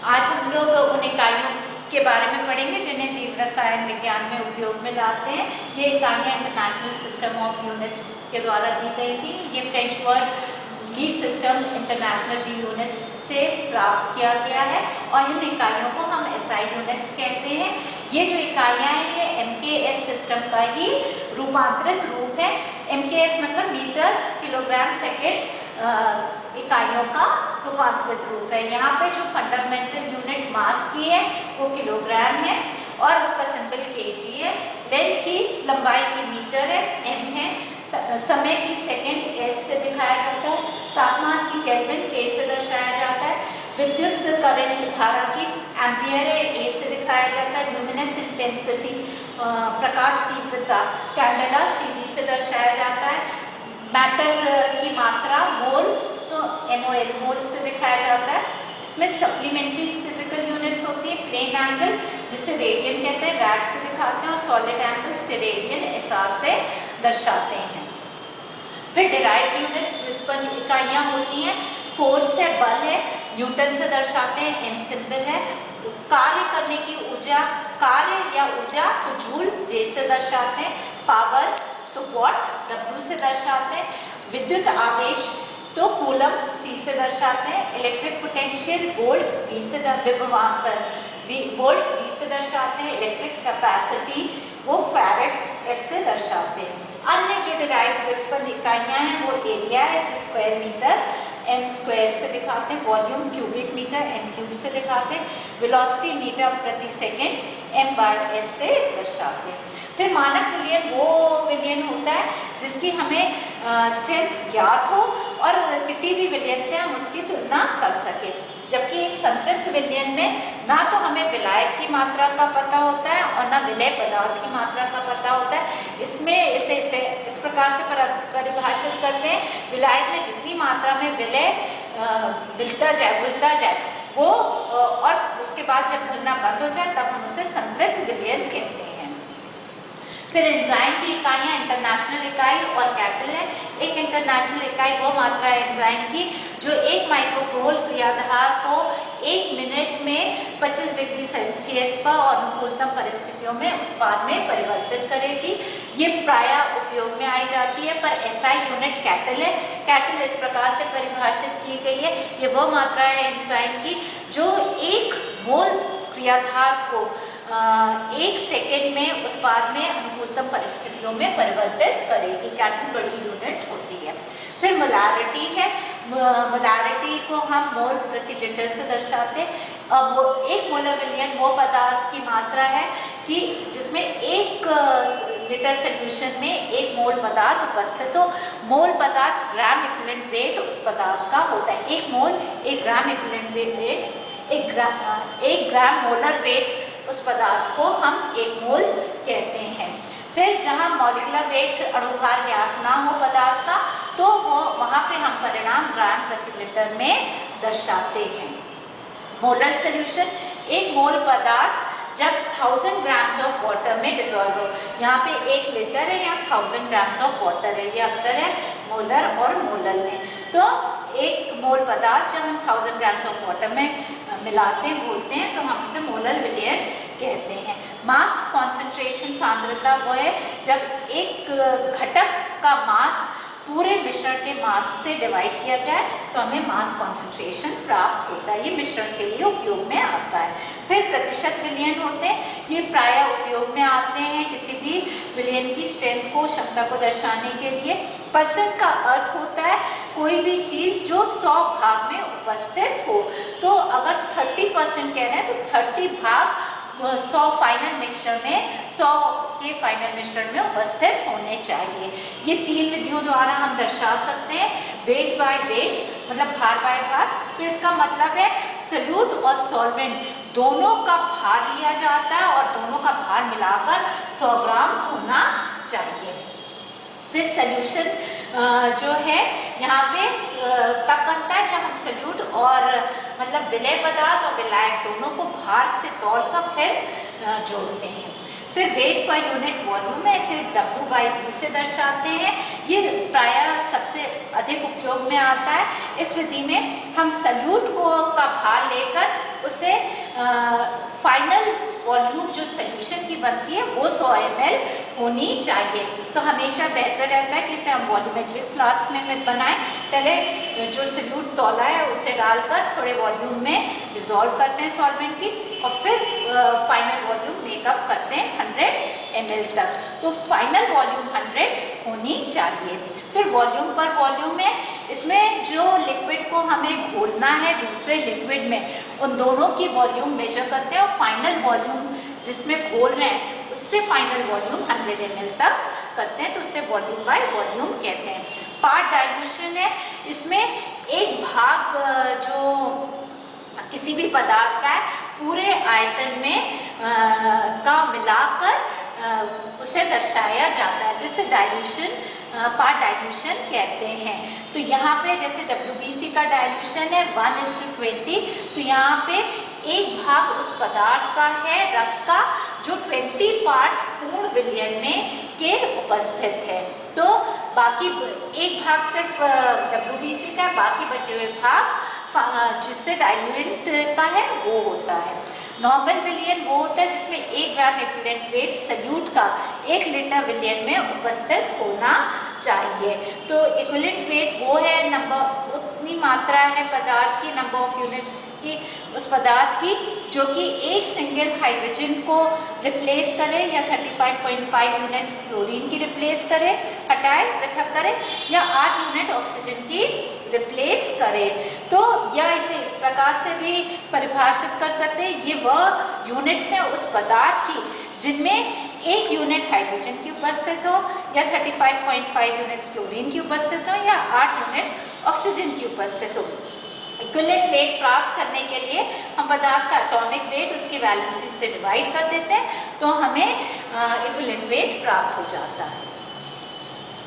आज हम लोग उन इकाइयों के बारे में पढ़ेंगे जिन्हें जीव रसायन विज्ञान में उपयोग में लाते हैं। ये इकाइयाँ इंटरनेशनल सिस्टम ऑफ यूनिट्स के द्वारा दी गई थी। ये फ्रेंच वर्ड ली सिस्टम इंटरनेशनल डी यूनिट्स से प्राप्त किया गया है और इन इकाइयों को हम एसआई यूनिट्स कहते हैं। ये जो इकाइयाँ हैं ये एमकेएस सिस्टम का ही रूपांतरित रूप है। एमकेएस मतलब मीटर किलोग्राम सेकेंड इकाइयों का रूपांतरित रूप है। यहाँ पे जो फंडामेंटल यूनिट मास की है वो किलोग्राम है और उसका सिंबल केजी है। लेंथ की लंबाई की मीटर है, एम है। समय की सेकंड एस से दिखाया जाता है। तापमान की केल्विन के से दर्शाया जाता है। विद्युत करंट धारा की एम्पियर है, ए से दिखाया जाता है। ल्यूमिनेस इंटेंसिटी प्रकाश तीव्रता कैंडेला सीडी से दर्शाया जाता है। मैटर की मात्रा मोल तो MOL मोल से दिखाया जाता है। इसमें सप्लीमेंट्री फिजिकल यूनिट्स होती है। प्लेन एंगल जिसे रेडियन कहते हैं, रैड से दिखाते हैं और सॉलिड एंगल स्टेरेडियन SR से दर्शाते हैं। फिर डिराइव्ड यूनिट्स व्युत्पन्न इकाइयाँ होती हैं। फोर्स है, बल है, न्यूटन से दर्शाते हैं, एन सिंबल है। कार्य करने की ऊर्जा, कार्य या ऊर्जा तो जूल जे से दर्शाते हैं। पावर तो वॉट W से दर्शाते हैं। विद्युत आवेश तो कूलम C से दर्शाते हैं। इलेक्ट्रिक पोटेंशियल वोल्ट V से विभवांतर वोल्ट V से दर्शाते हैं। इलेक्ट्रिक कैपेसिटी वो फैरेड F से दर्शाते हैं। अन्य जो डिराइव्ड व्युत्पन्न इकाइयाँ हैं वो एरिया है, स्क्वायर मीटर m स्क्वायर से दिखाते हैं। Volume cubic metre m cube से दिखाते हैं। वेलोसिटी मीटर प्रति सेकेंड m/s से दर्शाते हैं। फिर मानक विलयन वो विलयन होता है जिसकी हमें स्ट्रेंथ ज्ञात हो और किसी भी विलयन से हम उसकी तुलना कर सकें। जबकि एक संतृप्त विलयन में ना तो हमें विलायक की मात्रा का पता होता है और ना विलय पदार्थ की मात्रा का पता होता है। इसमें इसे इस प्रकार से परिभाषित करते हैं, विलायक में जितनी मात्रा में विलय घुलता जाए वो और उसके बाद जब घुलना बंद हो जाए तब हम उसे संतृप्त विलयन कहते हैं। फिर एंजाइम की इकाइयाँ इंटरनेशनल इकाई और कैटल है। एक इंटरनेशनल इकाई वो मात्रा है एंजाइम की जो 1 माइक्रोमोल क्रियाधार को 1 मिनट में 25 डिग्री सेल्सियस पर और अनुकूलतम परिस्थितियों में उत्पाद में परिवर्तित करेगी। ये प्रायः उपयोग में आई जाती है, पर एसआई यूनिट कैटल है। कैटल इस प्रकार से परिभाषित की गई है, ये वह मात्रा है एंजाइम की जो 1 मोल क्रियाधार को 1 सेकेंड में उत्पाद में अनुकूलतम परिस्थितियों में परिवर्तित करेगी। कैटल बड़ी यूनिट होती है। फिर मोलारिटी है। मोलारिटी को हम मोल प्रति लीटर से दर्शाते हैं। अब वो 1 मोलर विलयन वो पदार्थ की मात्रा है कि जिसमें 1 लीटर सोल्यूशन में 1 मोल पदार्थ उपस्थित हो। मोल पदार्थ ग्राम इक्विवेलेंट वेट उस पदार्थ का होता है। 1 मोल 1 ग्राम इक्विवेलेंट वेट 1 ग्राम मोलर वेट उस पदार्थ को हम 1 मोल कहते हैं। फिर जहाँ मॉलिक्यूलर वेट अणुभार ज्ञात ना हो पदार्थ का तो वो वहाँ पे हम परिणाम ग्राम प्रति लीटर में दर्शाते हैं। मोलर सोल्यूशन 1 मोल पदार्थ जब 1000 ग्राम्स ऑफ वाटर में डिसॉल्व हो। यहाँ पे 1 लीटर है, यहाँ 1000 ग्राम्स ऑफ वाटर है। ये अंतर है मोलर और मोलल में। तो 1 मोल पदार्थ जब हम 1000 ग्राम्स ऑफ वाटर में मिलाते हैं, घोलते हैं तो हम इसे मोलल विलयन कहते हैं। मास कॉन्सेंट्रेशन सांद्रता वो है जब एक घटक का मास पूरे मिश्रण के मास से डिवाइड किया जाए तो हमें मास कॉन्सेंट्रेशन प्राप्त होता है। ये मिश्रण के लिए उपयोग में आता है। फिर प्रतिशत विलयन होते हैं। ये प्रायः उपयोग में आते हैं किसी भी विलयन की स्ट्रेंथ को, क्षमता को दर्शाने के लिए। परसेंट का अर्थ होता है कोई भी चीज़ जो 100 भाग में उपस्थित हो। तो अगर 30% कह रहे हैं तो 30 भाग 100 फाइनल मिश्रण में 100 के फाइनल मिश्रण में उपस्थित होने चाहिए। ये 3 विधियों द्वारा हम दर्शा सकते हैं। वेट बाय वेट मतलब भार बाय भार। तो इसका मतलब है सॉल्यूट और सॉल्वेंट दोनों का भार लिया जाता है और दोनों का भार मिलाकर 100 ग्राम होना चाहिए। फिर सॉल्यूशन जो है यहाँ पे तब बनता है जब हम सॉल्यूट और मतलब विलय पदार्थ और विलायक दोनों को भार से तौलकर फिर जोड़ते हैं। फिर वेट पर यूनिट वॉल्यूम में इसे W/V से दर्शाते हैं। ये प्रायः सबसे अधिक उपयोग में आता है। इस विधि में हम सॉल्यूट को का भार लेकर उसे फाइनल वॉल्यूम जो सोल्यूशन की बनती है वो 100 ml होनी चाहिए। तो हमेशा बेहतर रहता है कि इसे हम वॉल्यूमेट्रिक फ्लास्क में बनाएं। पहले जो सल्यूट तौला है उसे डालकर थोड़े वॉल्यूम में डिसॉल्व करते हैं सॉल्वेंट की, और फिर फाइनल वॉल्यूम मेकअप करते हैं 100 ml तक। तो फाइनल वॉल्यूम 100 होनी चाहिए। फिर वॉल्यूम पर वॉल्यूम में इसमें जो लिक्विड को हमें घोलना है दूसरे लिक्विड में, उन दोनों की वॉल्यूम मेजर करते हैं, और फाइनल वॉल्यूम जिसमें घोल रहे हैं उससे फाइनल वॉल्यूम 100 ml तक करते हैं। तो उसे वॉल्यूम बाय वॉल्यूम कहते हैं। पार्ट डाइल्यूशन है, इसमें एक भाग जो किसी भी पदार्थ का है पूरे आयतन में का मिलाकर उसे दर्शाया जाता है, तो इसे डाइल्यूशन पार्ट डाइल्यूशन कहते हैं। तो यहाँ पे जैसे WBC का डाइल्यूशन है 1:20, तो यहाँ पे एक भाग उस पदार्थ का है रक्त का जो 20 पार्ट्स पूर्ण विलयन में के उपस्थित है। तो बाकी एक भाग सिर्फ WBC का, बाकी बचे हुए भाग जिससे डाइल्यूएंट का है वो होता है। नॉर्मल विलयन वो होता है जिसमें 1 ग्राम इक्विवेलेंट वेट सल्यूट का 1 लीटर विलयन में उपस्थित होना चाहिए। तो इक्विवेलेंट वेट वो है नंबर, उतनी मात्रा है पदार्थ की, नंबर ऑफ यूनिट्स की उस पदार्थ की जो कि एक सिंगल हाइड्रोजन को रिप्लेस करे या 35.5 यूनिट्स क्लोरीन की रिप्लेस करे, हटाए, पृथक करे, या 8 यूनिट ऑक्सीजन की रिप्लेस करे। तो या इसे इस प्रकार से भी परिभाषित कर सकते हैं, ये वह यूनिट्स हैं उस पदार्थ की जिनमें 1 यूनिट हाइड्रोजन की उपस्थित हो, या 35.5 यूनिट्स क्लोरीन की उपस्थित हो, या 8 यूनिट ऑक्सीजन की उपस्थित हो। इक्विवेलेंट वेट प्राप्त करने के लिए हम पदार्थ का एटॉमिक वेट उसकी वैलेंसी से डिवाइड कर देते हैं, तो हमें इक्विवेलेंट वेट प्राप्त हो जाता है।